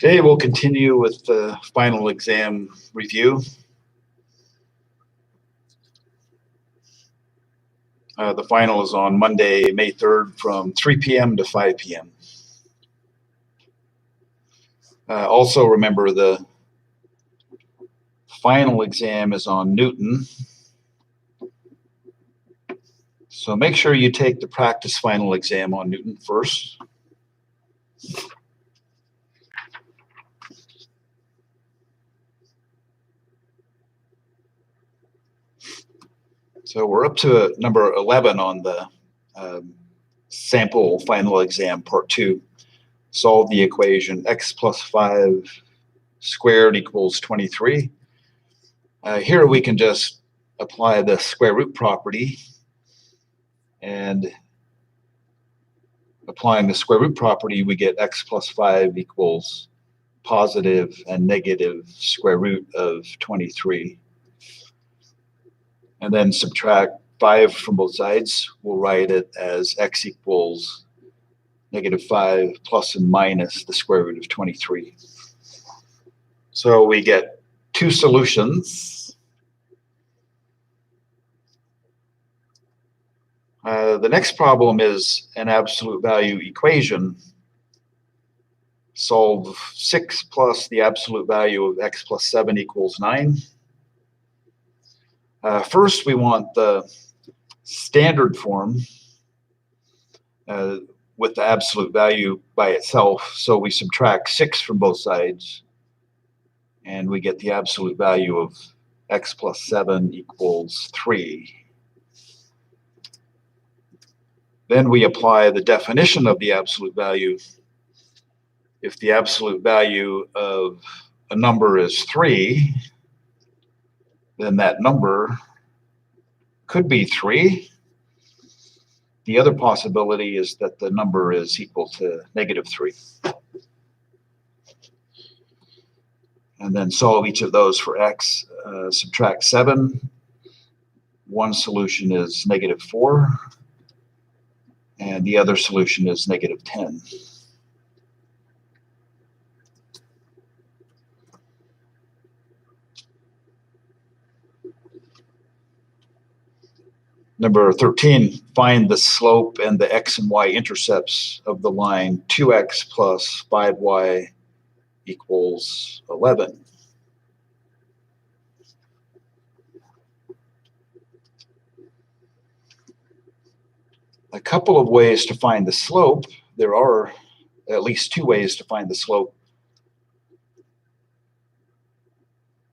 Today we'll continue with the final exam review. The final is on Monday, May 3rd from 3 p.m. to 5 p.m. Also remember the final exam is on Newton. So make sure you take the practice final exam on Newton first. So we're up to number 11 on the sample final exam, part 2. Solve the equation x plus 5 squared equals 23. Here we can just apply the square root property, and applying the square root property, we get x plus 5 equals positive and negative square root of 23. And then subtract 5 from both sides. We'll write it as x equals negative 5 plus and minus the square root of 23. So we get 2 solutions. The next problem is an absolute value equation. Solve 6 plus the absolute value of x plus 7 equals 9. First, we want the standard form with the absolute value by itself. So we subtract 6 from both sides, and we get the absolute value of x plus 7 equals 3. Then we apply the definition of the absolute value. If the absolute value of a number is 3, then that number could be 3. The other possibility is that the number is equal to negative 3. And then solve each of those for x. Subtract 7. One solution is negative 4, and the other solution is negative 10. Number 13, find the slope and the x and y intercepts of the line 2x plus 5y equals 11. A couple of ways to find the slope. There are at least 2 ways to find the slope.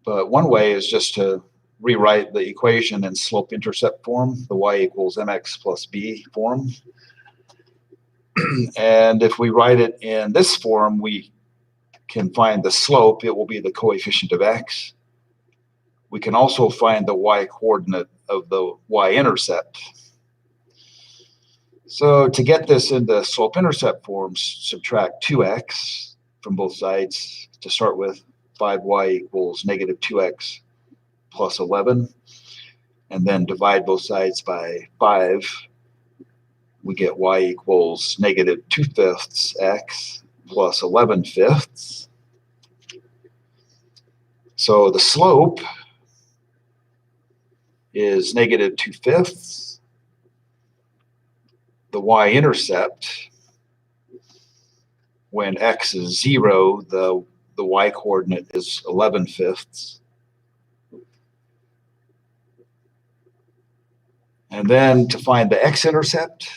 But one way is just to rewrite the equation in slope-intercept form, the y equals mx plus b form. And if we write it in this form, we can find the slope. It will be the coefficient of x. We can also find the y-coordinate of the y-intercept. So to get this into slope-intercept form, subtract 2x from both sides to start with. 5y equals negative 2x plus 11, and then divide both sides by 5. we get y equals negative 2/5 x plus 11/5. So the slope is negative 2/5. The y-intercept, when x is 0, the y-coordinate is 11/5. And then to find the x-intercept,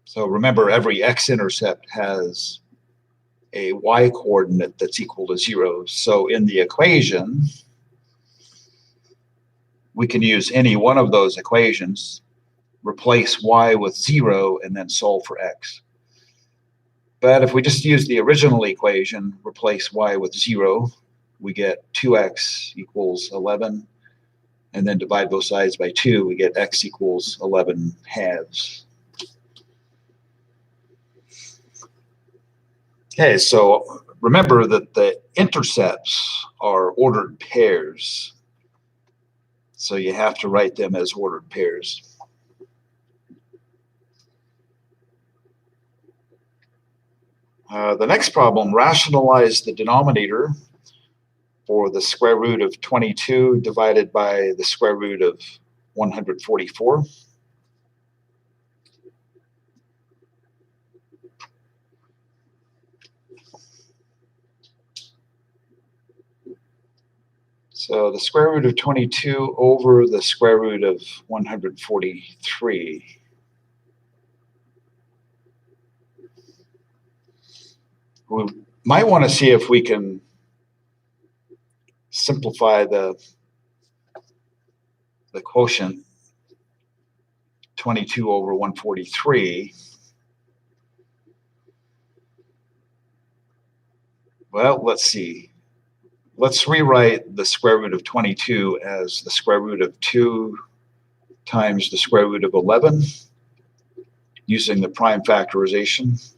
so remember every x-intercept has a y-coordinate that's equal to 0. So in the equation, we can use any one of those equations, replace y with 0, and then solve for x. But if we just use the original equation, replace y with 0, we get 2x equals 11, and then divide both sides by 2, we get x equals 11/2. Okay, so remember that the intercepts are ordered pairs. So you have to write them as ordered pairs. The next problem, rationalize the denominator for the square root of 22 divided by the square root of 144. So the square root of 22 over the square root of 143. We might want to see if we can simplify the quotient 22 over 143. Well, let's see. Let's rewrite the square root of 22 as the square root of 2 times the square root of 11 using the prime factorization.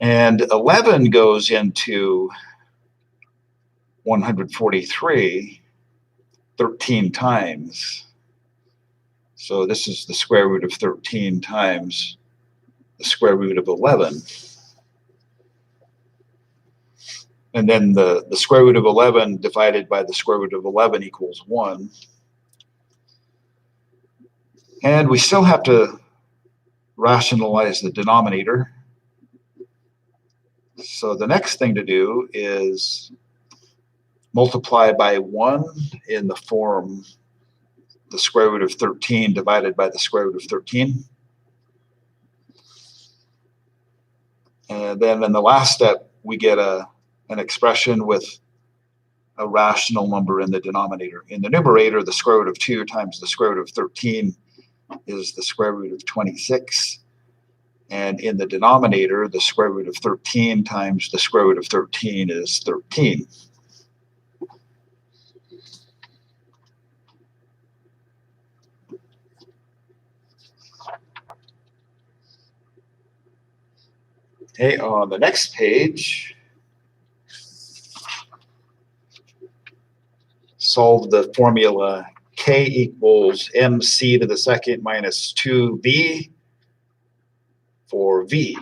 And 11 goes into 143 13 times. So this is the square root of 13 times the square root of 11. And then the square root of 11 divided by the square root of 11 equals 1. And we still have to rationalize the denominator. So the next thing to do is multiply by 1 in the form the square root of 13 divided by the square root of 13. And then in the last step, we get an expression with a rational number in the denominator. In the numerator, the square root of 2 times the square root of 13 is the square root of 26. And in the denominator, the square root of 13 times the square root of 13 is 13. Okay, on the next page, solve the formula k equals mc to the second minus 2v for v.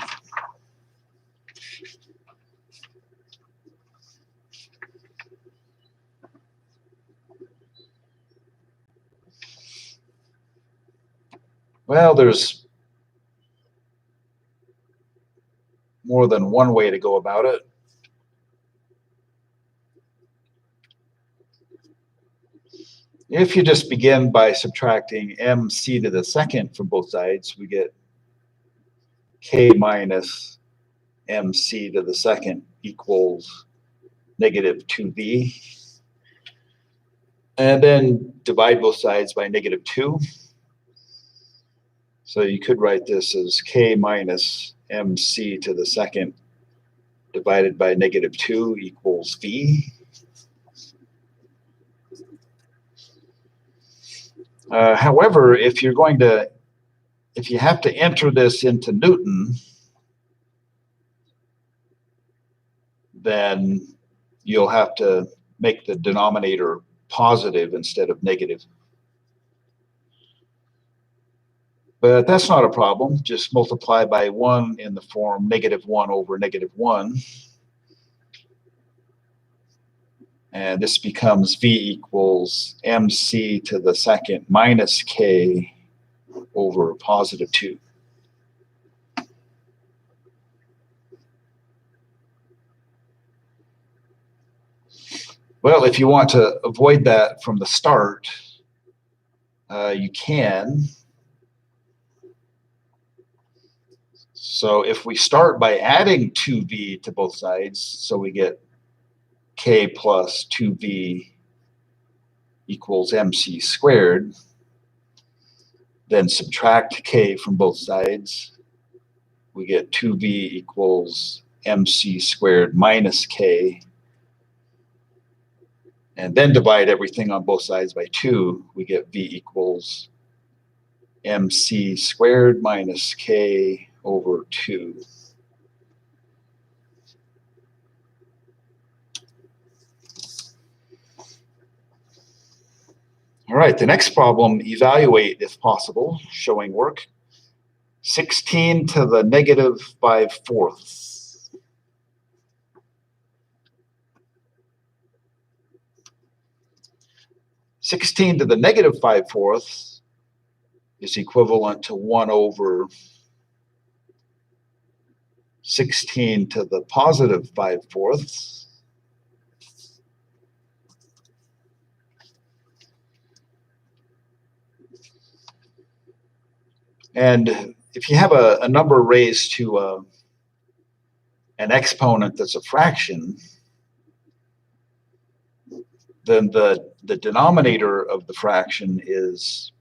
Well, there's more than one way to go about it. If you just begin by subtracting mc to the second from both sides, we get k minus mc to the second equals negative 2v. And then divide both sides by negative 2. So you could write this as k minus mc to the second divided by negative 2 equals v. However, if you have to enter this into Newton, then you'll have to make the denominator positive instead of negative. But that's not a problem. Just multiply by 1 in the form -1 over -1. And this becomes V equals mc to the second minus k over +2. Well, if you want to avoid that from the start, you can. So if we start by adding 2v to both sides, so we get k plus 2v equals mc squared, then subtract k from both sides, we get 2v equals mc squared minus k, and then divide everything on both sides by 2, we get v equals mc squared minus k over 2. All right, the next problem, evaluate if possible, showing work. 16 to the -5/4. (16 to the -5/4) is equivalent to 1 over 16 to the +5/4. And if you have a number raised to an exponent that's a fraction, then the denominator of the fraction is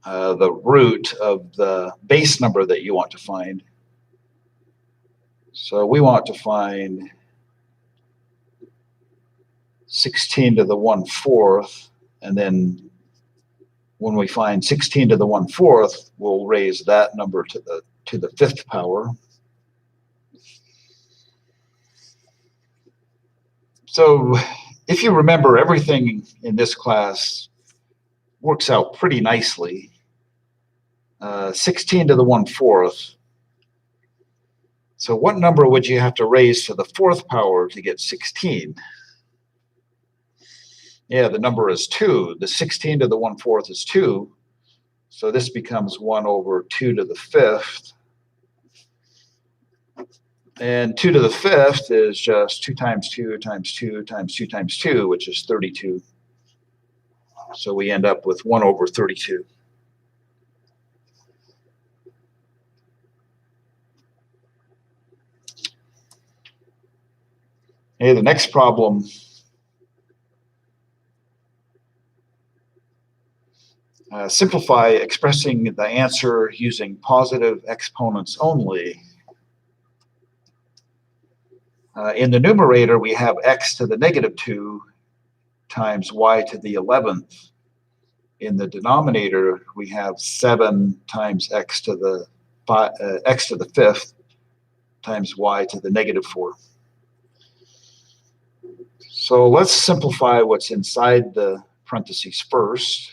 the root of the base number that you want to find. So we want to find 16 to the 1/4, and then when we find 16 to the 1/4, we'll raise that number to the 5th power. So if you remember, everything in this class works out pretty nicely. 16 to the 1/4. So what number would you have to raise to the 4th power to get 16? Yeah, the number is 2. The 16 to the 1/4 is 2. So this becomes 1 over 2 to the 5th. And 2 to the 5th is just 2 times 2 times 2 times 2 times 2, which is 32. So we end up with 1 over 32. Okay, the next problem. Simplify expressing the answer using positive exponents only. In the numerator, we have x to the -2 times y to the 11th. In the denominator, we have 7 times x to the 5th times y to the -4. So let's simplify what's inside the parentheses first.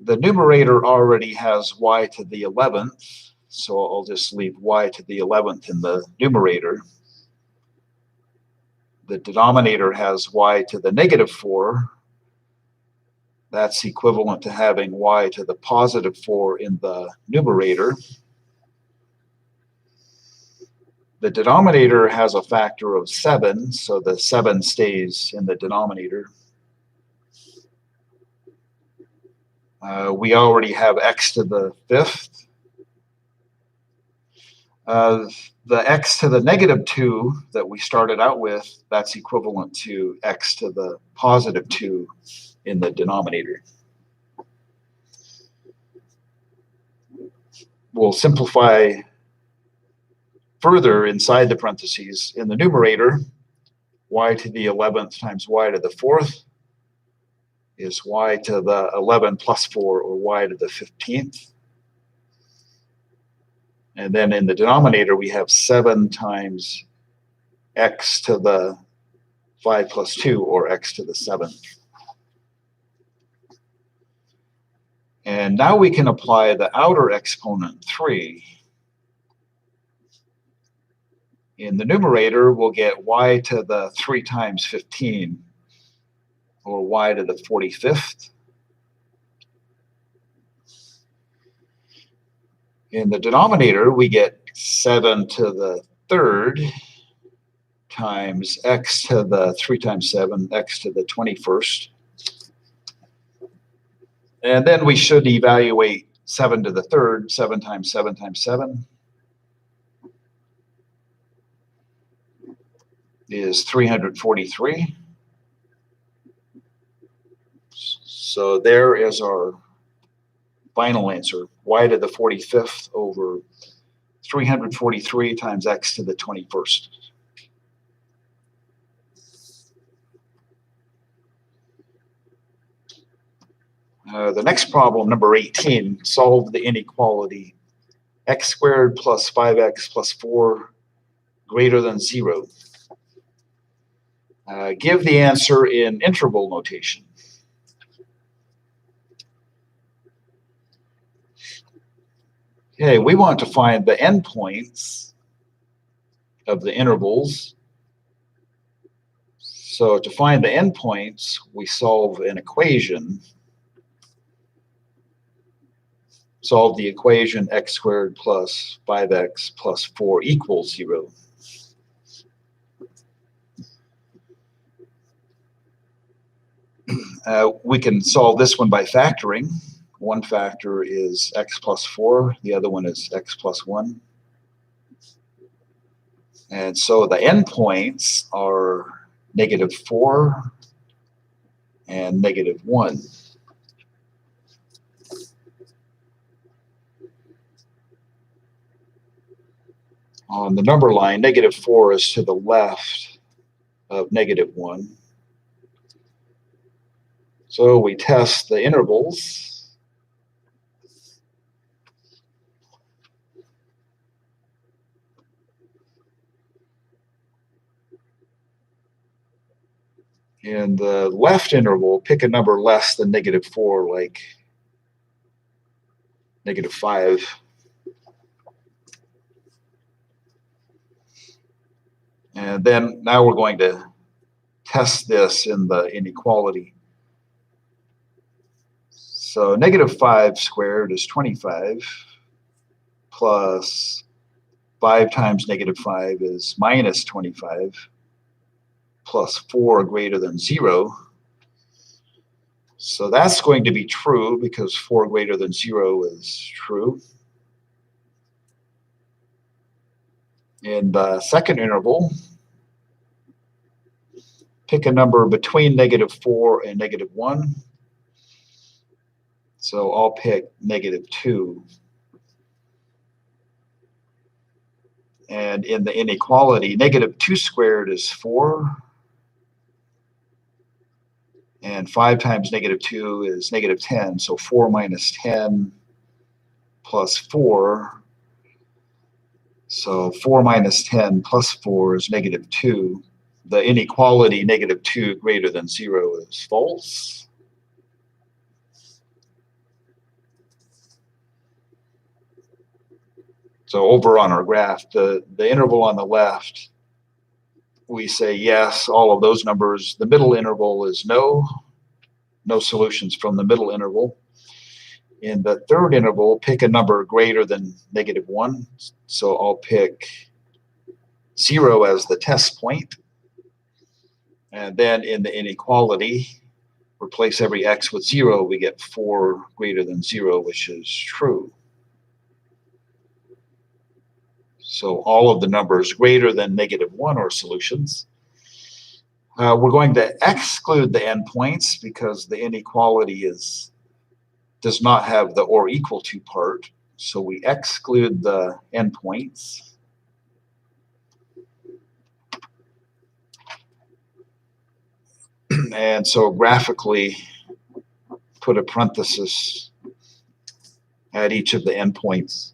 The numerator already has y to the 11th, so I'll just leave y to the 11th in the numerator. The denominator has y to the -4. That's equivalent to having y to the +4 in the numerator. The denominator has a factor of 7, so the 7 stays in the denominator. We already have x to the 5th. The x to the -2 that we started out with, that's equivalent to x to the +2 in the denominator. We'll simplify further inside the parentheses. In the numerator, y to the 11th times y to the 4th is y to the 11 plus 4, or y to the 15th. And then in the denominator, we have 7 times x to the 5 plus 2, or x to the 7. And now we can apply the outer exponent 3. In the numerator, we'll get y to the 3 times 15, or y to the 45th. In the denominator, we get 7 to the 3rd times x to the 3 times 7, x to the 21st. And then we should evaluate 7 to the 3rd, 7 times 7 times 7 is 343. So there is our final answer, y to the 45th over 343 times x to the 21st. The next problem, number 18, solve the inequality x squared plus 5x plus 4 greater than 0. Give the answer in interval notation. Okay, we want to find the endpoints of the intervals. So to find the endpoints, we solve an equation. Solve the equation x squared plus 5x plus 4 equals 0. We can solve this one by factoring. One factor is x plus 4, the other one is x plus 1. And so the endpoints are -4 and -1. On the number line, -4 is to the left of -1. So we test the intervals. In the left interval, pick a number less than -4, like -5. And then now we're going to test this in the inequality. So -5 squared is 25, plus 5 times -5 is -25, plus 4 greater than 0. So that's going to be true because 4 greater than 0 is true. In the second interval, pick a number between -4 and -1. So I'll pick -2. And in the inequality, -2 squared is 4. And 5 times -2 is -10. So 4 minus 10 plus 4. So 4 minus 10 plus 4 is -2. The inequality -2 greater than 0 is false. So over on our graph, the interval on the left, we say yes, all of those numbers. The middle interval is no solutions from the middle interval. In the third interval, pick a number greater than -1. So I'll pick 0 as the test point. And then in the inequality, replace every x with 0, we get 4 greater than 0, which is true. So all of the numbers greater than -1 are solutions. We're going to exclude the endpoints because the inequality does not have the or equal to part. So we exclude the endpoints. And so graphically put a parenthesis at each of the endpoints.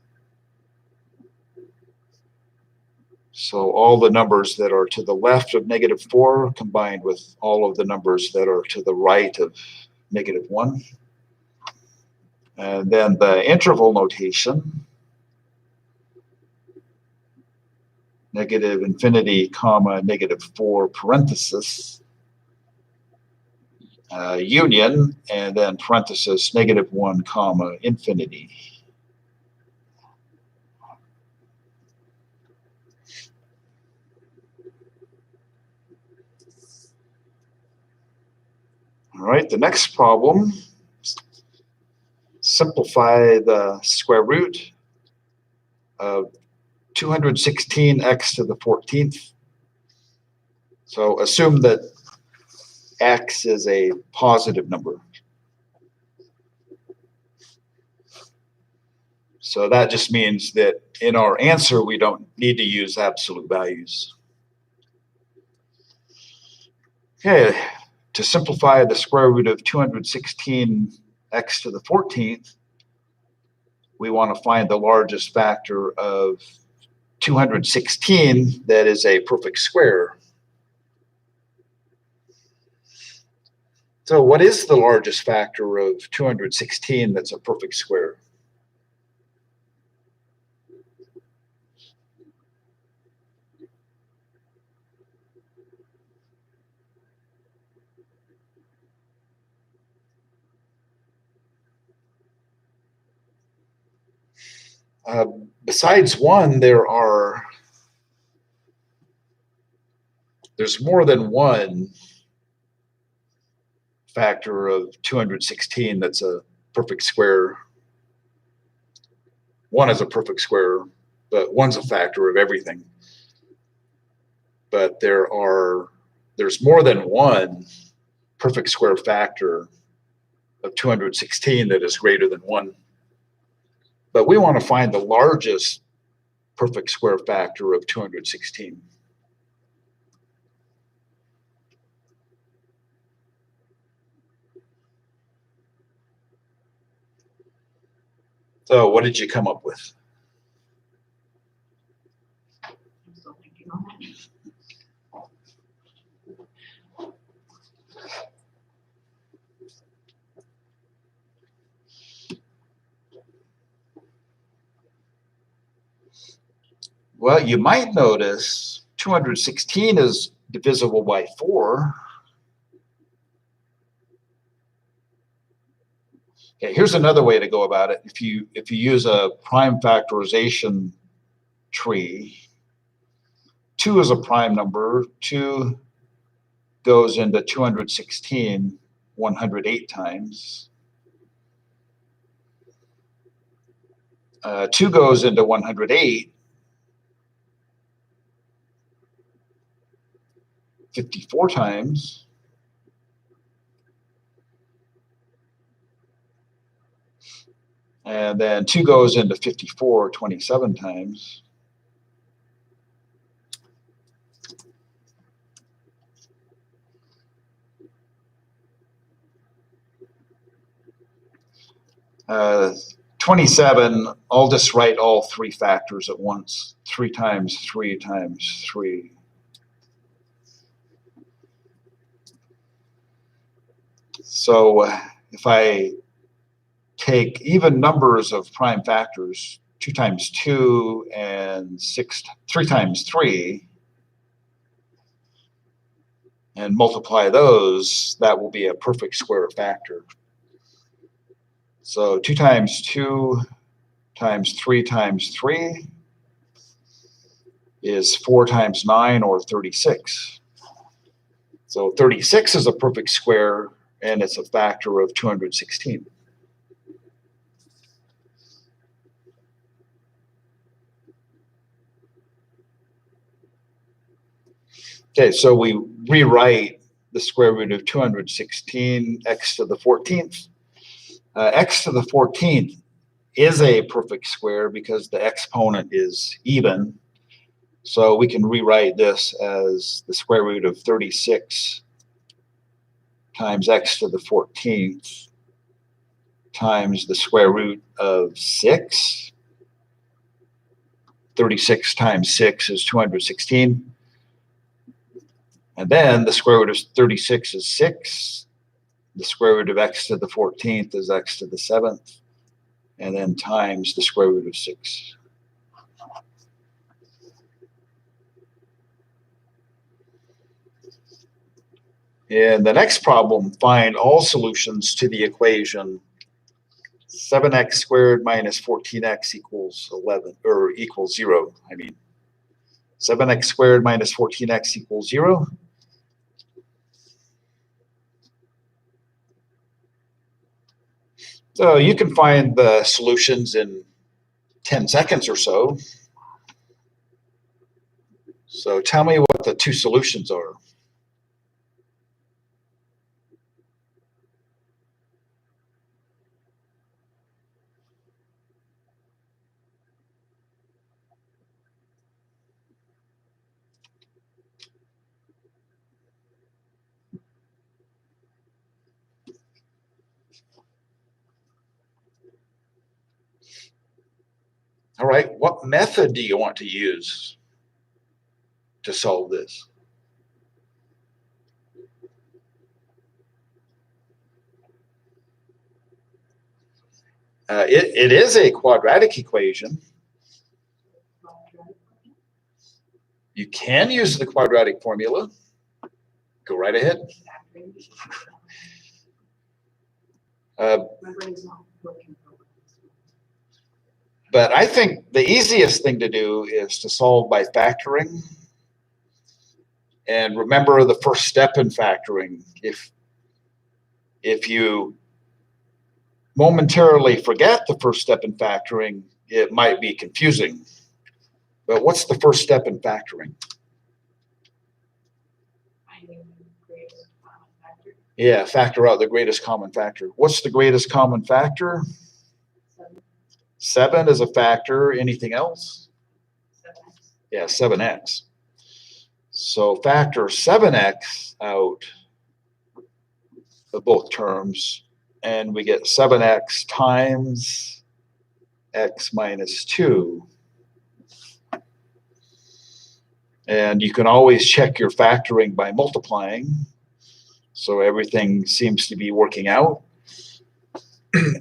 So all the numbers that are to the left of -4 combined with all of the numbers that are to the right of -1. And then the interval notation, -infinity, comma, -4 parenthesis, union, and then parenthesis, -1, comma, infinity. All right, the next problem, simplify the square root of 216x to the 14th. So assume that x is a positive number. So that just means that in our answer, we don't need to use absolute values. Okay, to simplify the square root of 216x to the 14th, we want to find the largest factor of 216 that is a perfect square. So what is the largest factor of 216 that's a perfect square? Besides 1, there's more than one factor of 216 that's a perfect square. 1 is a perfect square, but 1's a factor of everything. But there's more than one perfect square factor of 216 that is greater than 1. But we want to find the largest perfect square factor of 216. So what did you come up with? Well, you might notice 216 is divisible by 4. Okay, here's another way to go about it. If you use a prime factorization tree, 2 is a prime number. 2 goes into 216 108 times. 2 goes into 108 54 times. And then 2 goes into 54 27 times. Uh, 27, I'll just write all 3 factors at once. 3 times 3 times 3. So if I take even numbers of prime factors, 2 times 2 and 3 times 3, and multiply those, that will be a perfect square factor. So 2 times 2 times 3 times 3 is 4 times 9, or 36. So 36 is a perfect square, and it's a factor of 216. Okay, so we rewrite the square root of 216 x to the 14th. X to the 14th is a perfect square because the exponent is even. So we can rewrite this as the square root of 36 times x to the 14th times the square root of 6 36 times 6 is 216. And then the square root of 36 is 6. The square root of x to the 14th is x to the 7th. And then times the square root of 6. In the next problem, find all solutions to the equation 7x squared minus 14x equals 11, or equals 0, 7x squared minus 14x equals 0. So you can find the solutions in 10 seconds or so. So tell me what the two solutions are. All right, what method do you want to use to solve this? It is a quadratic equation. You can use the quadratic formula. Go right ahead. But I think the easiest thing to do is to solve by factoring. And remember the first step in factoring. If you momentarily forget the first step in factoring, it might be confusing. But what's the first step in factoring? Yeah, factor out the greatest common factor. What's the greatest common factor? 7 is a factor. Anything else? 7x. Yeah, 7x. So factor 7x out of both terms, and we get 7x times x minus 2. And you can always check your factoring by multiplying. So everything seems to be working out.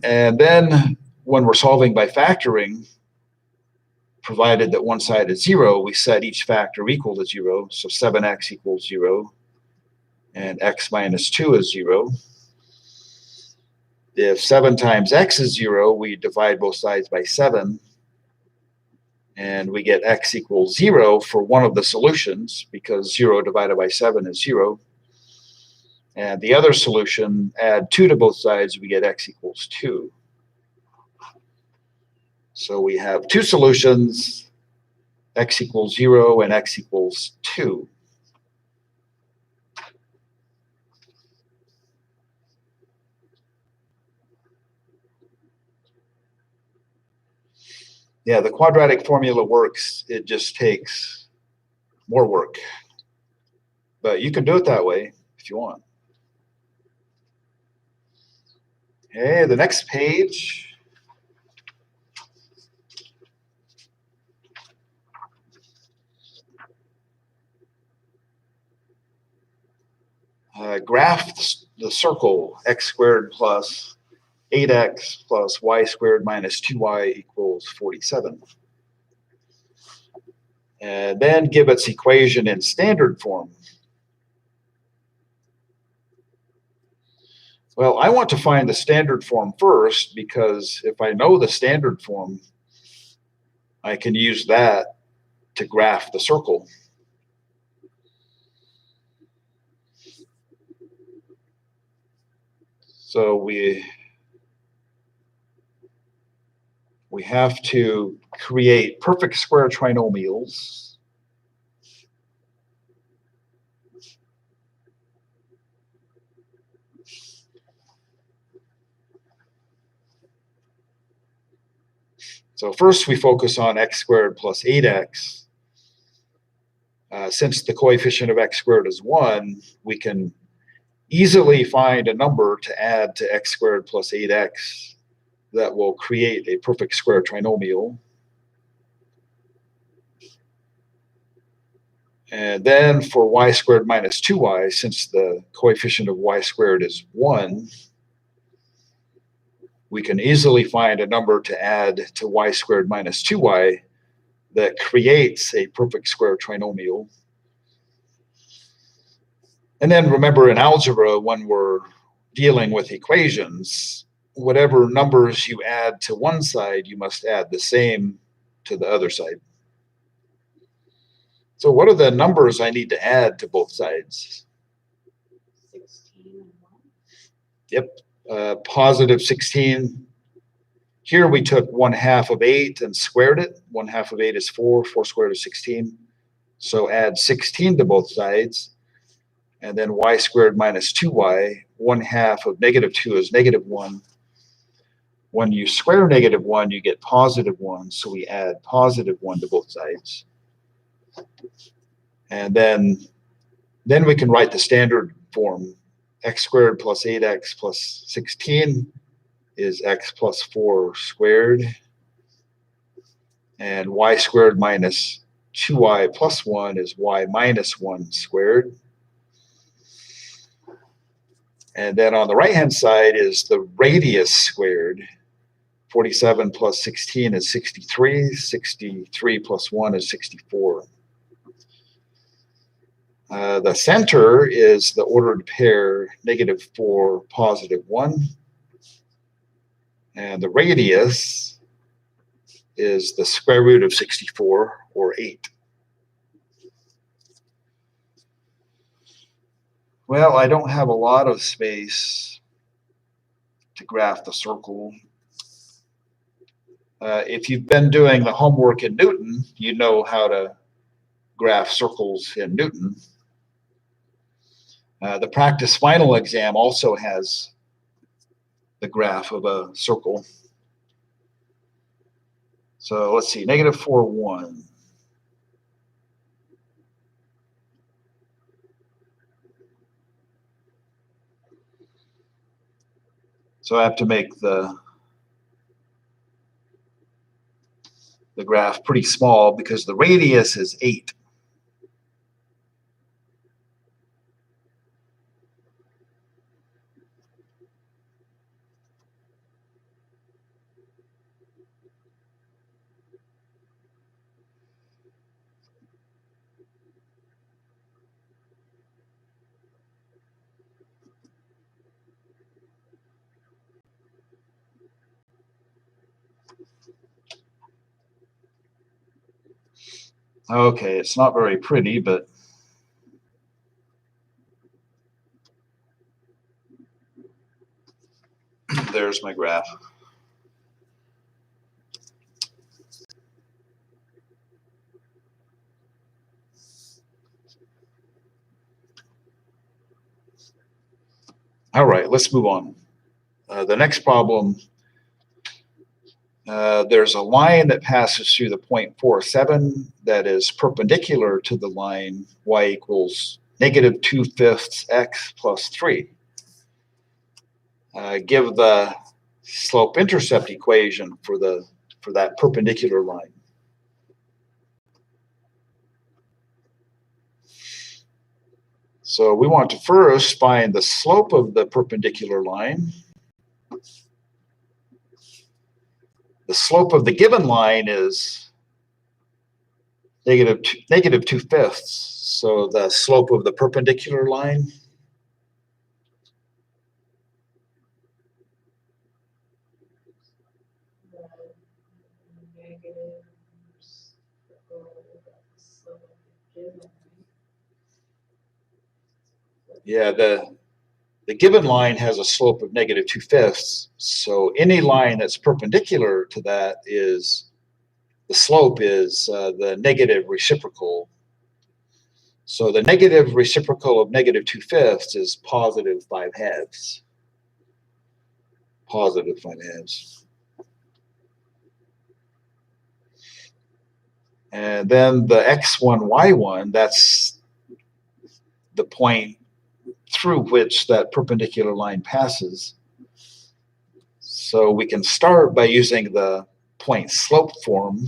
And then when we're solving by factoring, provided that one side is 0, we set each factor equal to 0. So 7x equals 0, and x minus 2 is 0. If 7 times x is 0, we divide both sides by 7, and we get x equals 0 for one of the solutions, because 0 divided by 7 is 0. And the other solution, add 2 to both sides, we get x equals 2. So we have two solutions, x equals 0 and x equals 2. Yeah, the quadratic formula works. It just takes more work. But you can do it that way if you want. Okay, the next page. Graph the circle x squared plus 8x plus y squared minus 2y equals 47. And then give its equation in standard form. Well, I want to find the standard form first, because if I know the standard form, I can use that to graph the circle. So we have to create perfect square trinomials. So first we focus on x squared plus 8x. Since the coefficient of x squared is 1, we can easily find a number to add to x squared plus 8x that will create a perfect square trinomial. And then for y squared minus 2y, since the coefficient of y squared is 1, we can easily find a number to add to y squared minus 2y that creates a perfect square trinomial. And then remember, in algebra, when we're dealing with equations, whatever numbers you add to one side, you must add the same to the other side. So what are the numbers I need to add to both sides? 16 and 1. Yep, positive 16. Here we took 1/2 of 8 and squared it. 1/2 of 8 is 4. 4 squared is 16. So add 16 to both sides. And then y squared minus 2y. 1/2 of negative 2 is negative 1. When you square negative 1, you get positive 1. So we add positive 1 to both sides. And then we can write the standard form. X squared plus 8x plus 16 is x plus 4 squared. And y squared minus 2y plus 1 is y minus 1 squared. And then on the right-hand side is the radius squared. 47 plus 16 is 63. 63 plus 1 is 64. The center is the ordered pair -4, +1. And the radius is the square root of 64, or 8. Well, I don't have a lot of space to graph the circle. If you've been doing the homework in Newton, you know how to graph circles in Newton. The practice final exam also has the graph of a circle. So let's see, -4, 1. So I have to make the graph pretty small because the radius is 8. Okay, it's not very pretty, but there's my graph. All right, let's move on. The next problem, there's a line that passes through the point 47 that is perpendicular to the line y equals -2/5 x plus 3. Give the slope-intercept equation for that perpendicular line. So we want to first find the slope of the perpendicular line. The slope of the given line is -2/5. So the slope of the perpendicular line yeah, the given line has a slope of -2/5. So any line that's perpendicular to that is, the slope is the negative reciprocal. So the negative reciprocal of -2/5 is +5/2. +5/2. And then the x1, y1, that's the point through which that perpendicular line passes. So we can start by using the point slope form.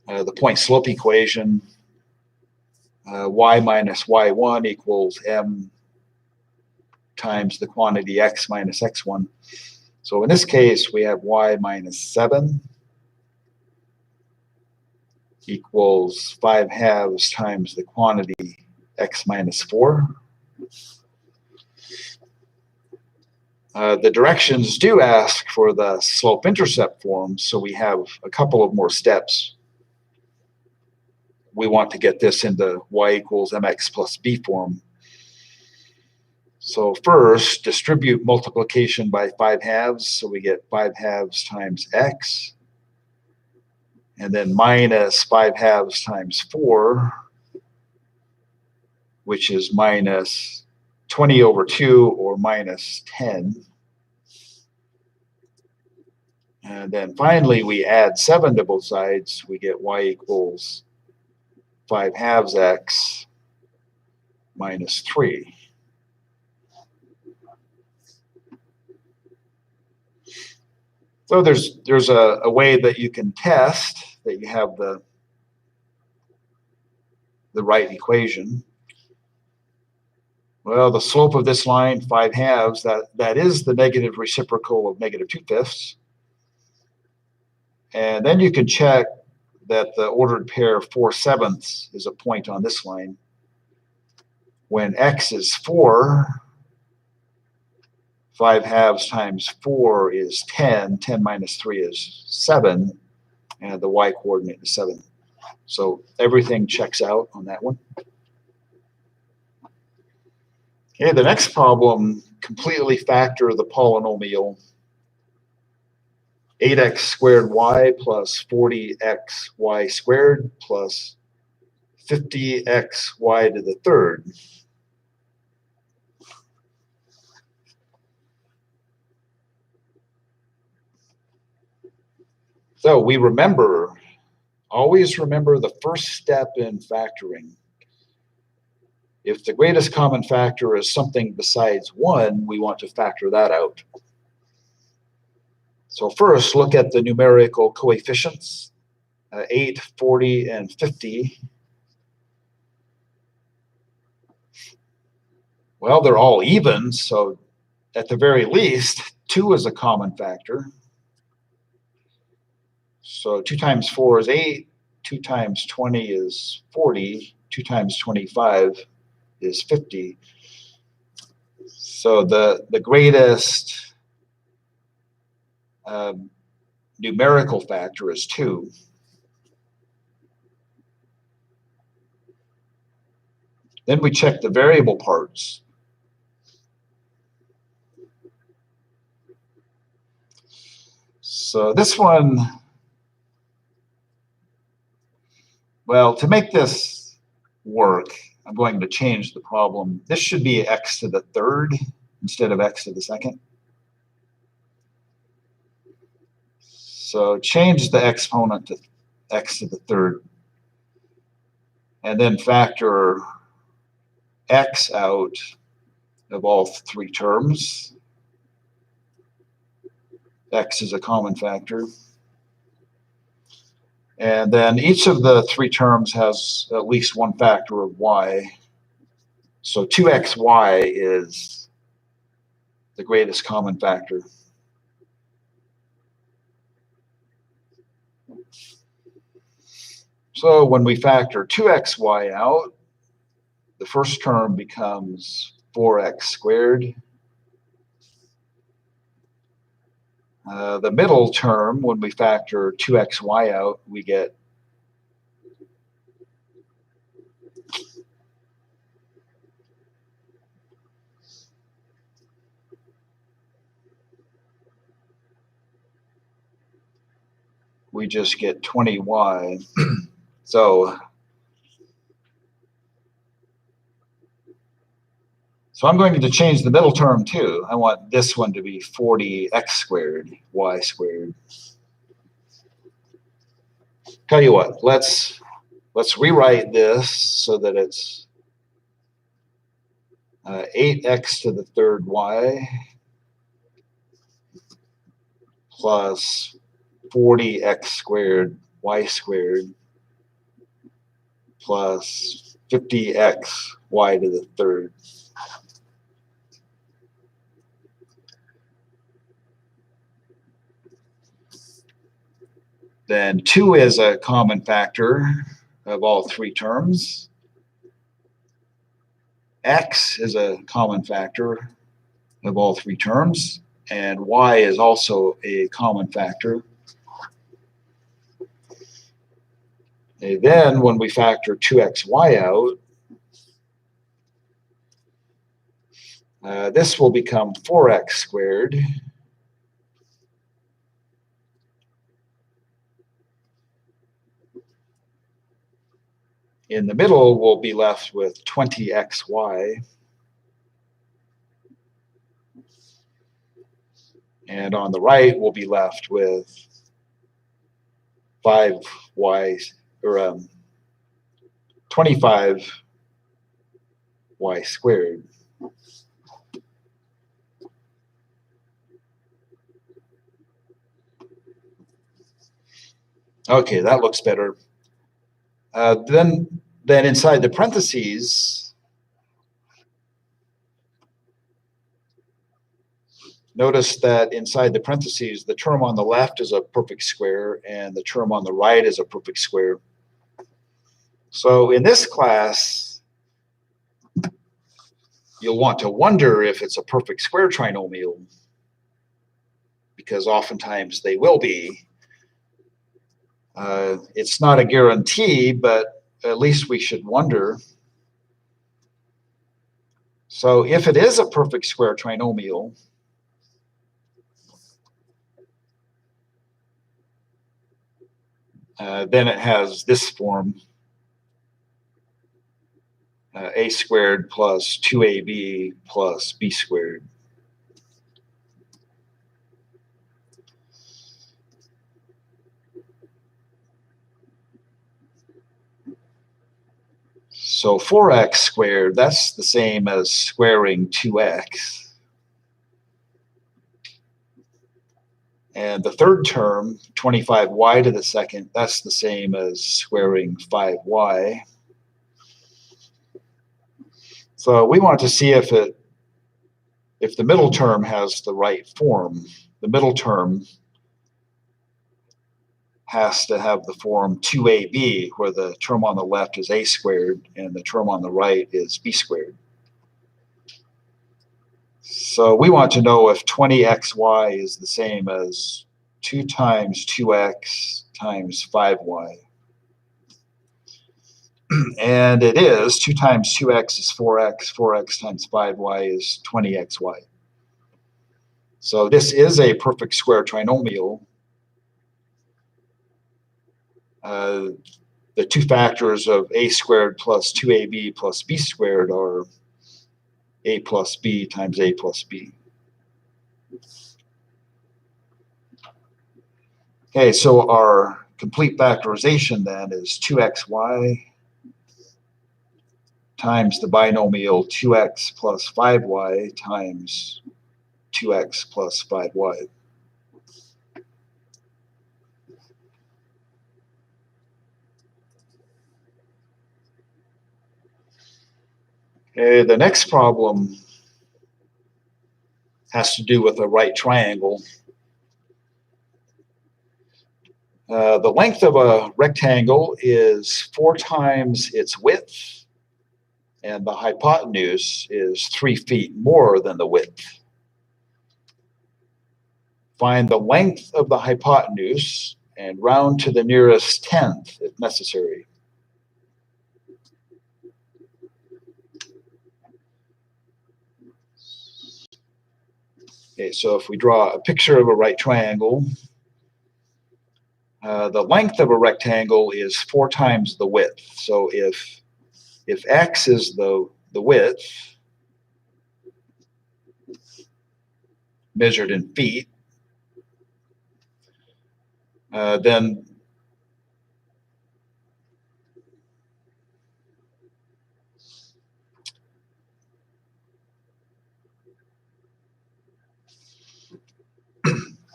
the point slope equation, y minus y1 equals m times the quantity x minus x1. So in this case, we have y minus 7 equals 5/2 times the quantity x minus 4. The directions do ask for the slope-intercept form, so we have a couple of more steps. We want to get this into y equals mx plus b form. So first, distribute multiplication by 5/2, so we get 5/2 times x, and then minus 5/2 times 4, which is minus 20 over 2, or minus 10. And then finally, we add 7 to both sides. We get y equals 5/2 x minus 3. So there's a way that you can test that you have the right equation. Well, the slope of this line, 5/2, that is the negative reciprocal of negative 2/5. And then you can check that the ordered pair 4/7 is a point on this line. When x is 4, 5/2 times 4 is 10. 10 minus 3 is 7. And the y coordinate is 7. So everything checks out on that one. Okay, the next problem, completely factor the polynomial 8x squared y plus 40xy squared plus 50xy to the third. So we always remember the first step in factoring. If the greatest common factor is something besides 1, we want to factor that out. So first, look at the numerical coefficients, 8, 40, and 50. Well, they're all even, so at the very least, 2 is a common factor. So 2 times 4 is 8, 2 times 20 is 40, 2 times 25 is 50. So the greatest numerical factor is 2. Then we check the variable parts. So this one, well, to make this work, I'm going to change the problem. This should be x to the third instead of x to the second. So change the exponent to x to the third, and then factor x out of all 3 terms. X is a common factor. And then each of the 3 terms has at least one factor of y. So 2xy is the greatest common factor. So when we factor 2xy out, the first term becomes 4x squared. The middle term, when we factor 2xy out, we get just get 20y. So I'm going to change the middle term too. I want this one to be 40x squared, y squared. Tell you what, let's rewrite this so that it's 8x to the third y plus 40x squared y squared plus 50x y to the third. Then 2 is a common factor of all three terms. X is a common factor of all three terms, and y is also a common factor. And then when we factor 2xy out, this will become 4x squared. In the middle, we'll be left with 20xy. And on the right, we'll be left with 5y, or 25y squared. Okay, that looks better. Then inside the parentheses, notice that inside the parentheses, the term on the left is a perfect square and the term on the right is a perfect square. So in this class, you'll want to wonder if it's a perfect square trinomial, because oftentimes they will be. It's not a guarantee, but at least we should wonder. So if it is a perfect square trinomial, then it has this form, a squared plus 2ab plus b squared. So 4x squared, that's the same as squaring 2x. And the third term, 25y to the second, that's the same as squaring 5y. So we want to see if the middle term has the right form. The middle term has to have the form 2ab, where the term on the left is a squared and the term on the right is b squared. So we want to know if 20xy is the same as 2 times 2x times 5y. And it is. 2 times 2x is 4x. 4x times 5y is 20xy. So this is a perfect square trinomial. The two factors of a squared plus 2ab plus b squared are a plus b times a plus b. Okay, so our complete factorization then is 2xy times the binomial 2x plus 5y times 2x plus 5y. Okay, the next problem has to do with a right triangle. The length of a rectangle is 4 times its width, and the hypotenuse is 3 feet more than the width. Find the length of the hypotenuse and round to the nearest tenth if necessary. Okay, so if we draw a picture of a right triangle, the length of a rectangle is 4 times the width. So if x is the width measured in feet, then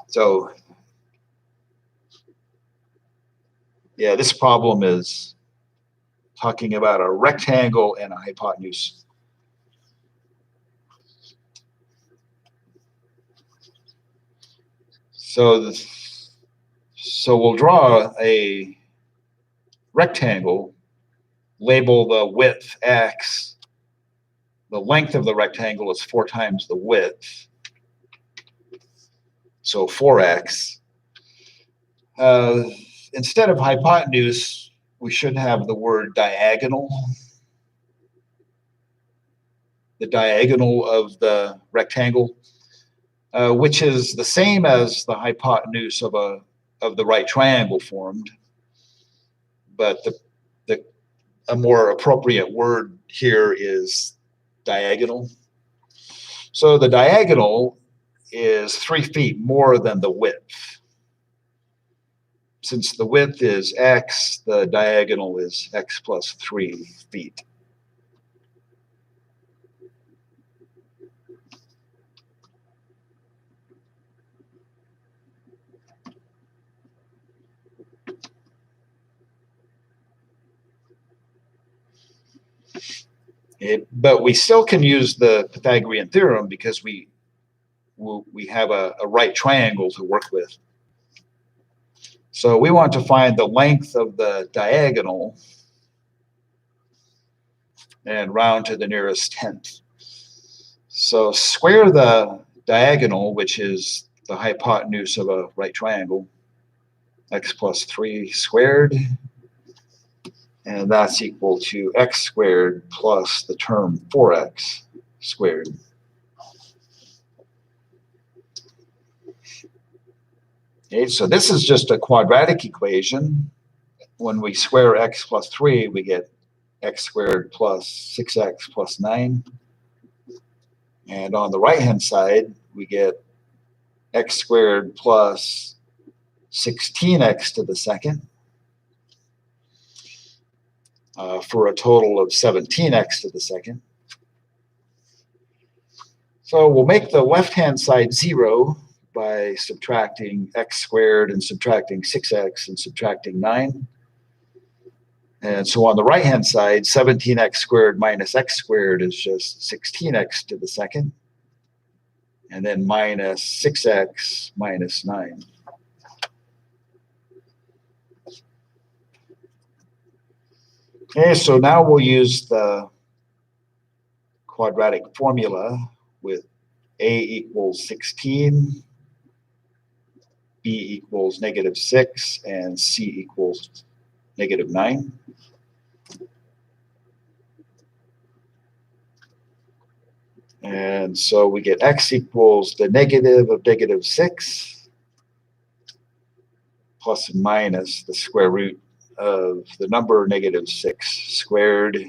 so yeah, this problem is talking about a rectangle and a hypotenuse. So we'll draw a rectangle, label the width x. The length of the rectangle is 4 times the width, so 4x. Instead of hypotenuse, we should have the word diagonal. The diagonal of the rectangle, which is the same as the hypotenuse of the right triangle formed, but a more appropriate word here is diagonal. So the diagonal is 3 feet more than the width. Since the width is x, the diagonal is x plus 3 feet. But we still can use the Pythagorean theorem because we have a right triangle to work with. So we want to find the length of the diagonal and round to the nearest tenth. So square the diagonal, which is the hypotenuse of a right triangle, x plus 3 squared, and that's equal to x squared plus the term 4x squared. Okay, so this is just a quadratic equation. When we square x plus 3, we get x squared plus 6x plus 9. And on the right-hand side, we get x squared plus 16x to the second for a total of 17x to the second. So we'll make the left-hand side 0 by subtracting x squared and subtracting 6x and subtracting 9. And so on the right-hand side, 17x squared minus x squared is just 16x to the second. And then minus 6x minus 9. Okay, so now we'll use the quadratic formula with a equals 16, b equals negative 6, and c equals negative 9. And so we get x equals the negative of negative 6 plus and minus the square root of the number negative 6 squared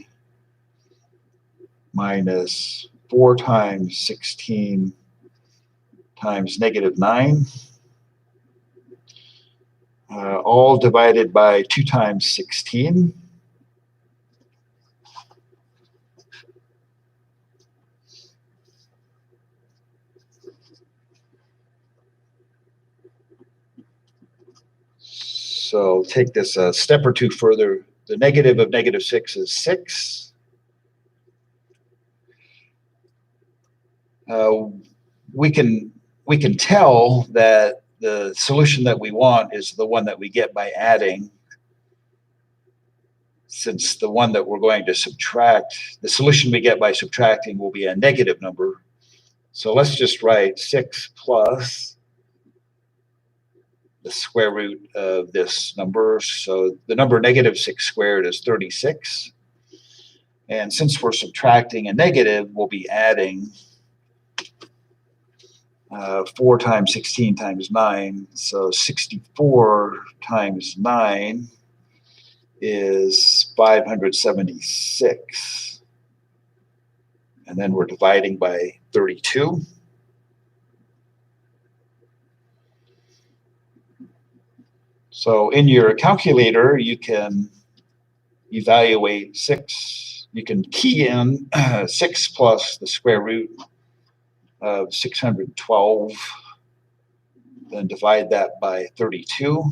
minus 4 times 16 times negative 9, all divided by 2 times 16. So take this a step or two further. The negative of negative 6 is 6. We can tell that the solution that we want is the one that we get by adding, since the one that we're going to subtract, the solution we get by subtracting will be a negative number. So let's just write 6 plus the square root of this number. So the number negative 6 squared is 36. And since we're subtracting a negative, we'll be adding 4 times 16 times 9. So 64 times 9 is 576. And then we're dividing by 32. So in your calculator, you can evaluate 6. You can key in 6 plus the square root of 612, then divide that by 32.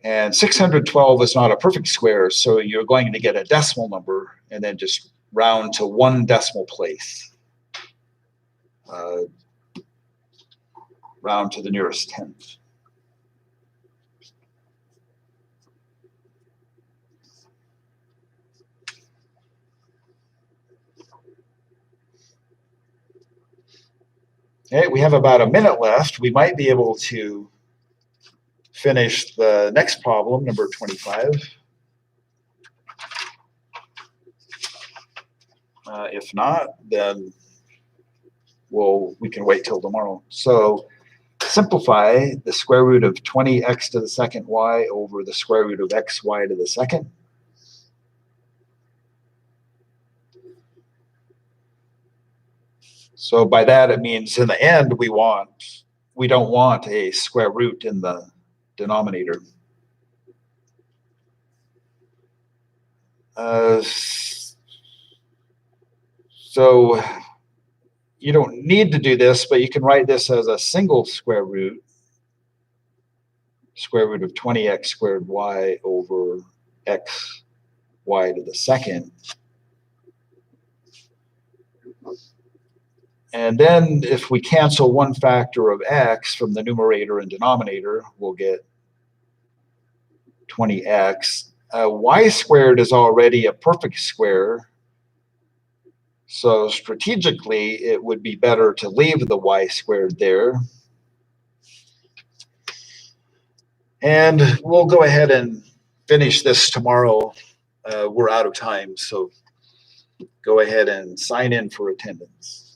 And 612 is not a perfect square, so you're going to get a decimal number and then just round to one decimal place. Round to the nearest tenth. Okay, we have about a minute left. We might be able to finish the next problem, number 25. If not, then we can wait till tomorrow. So simplify the square root of 20x to the second y over the square root of xy to the second. So by that, it means in the end, we don't want a square root in the denominator. So you don't need to do this, but you can write this as a single square root of 20x squared y over x y to the second. And then if we cancel one factor of x from the numerator and denominator, we'll get 20x. Y squared is already a perfect square. So strategically, it would be better to leave the y squared there. And we'll go ahead and finish this tomorrow. We're out of time, so go ahead and sign in for attendance.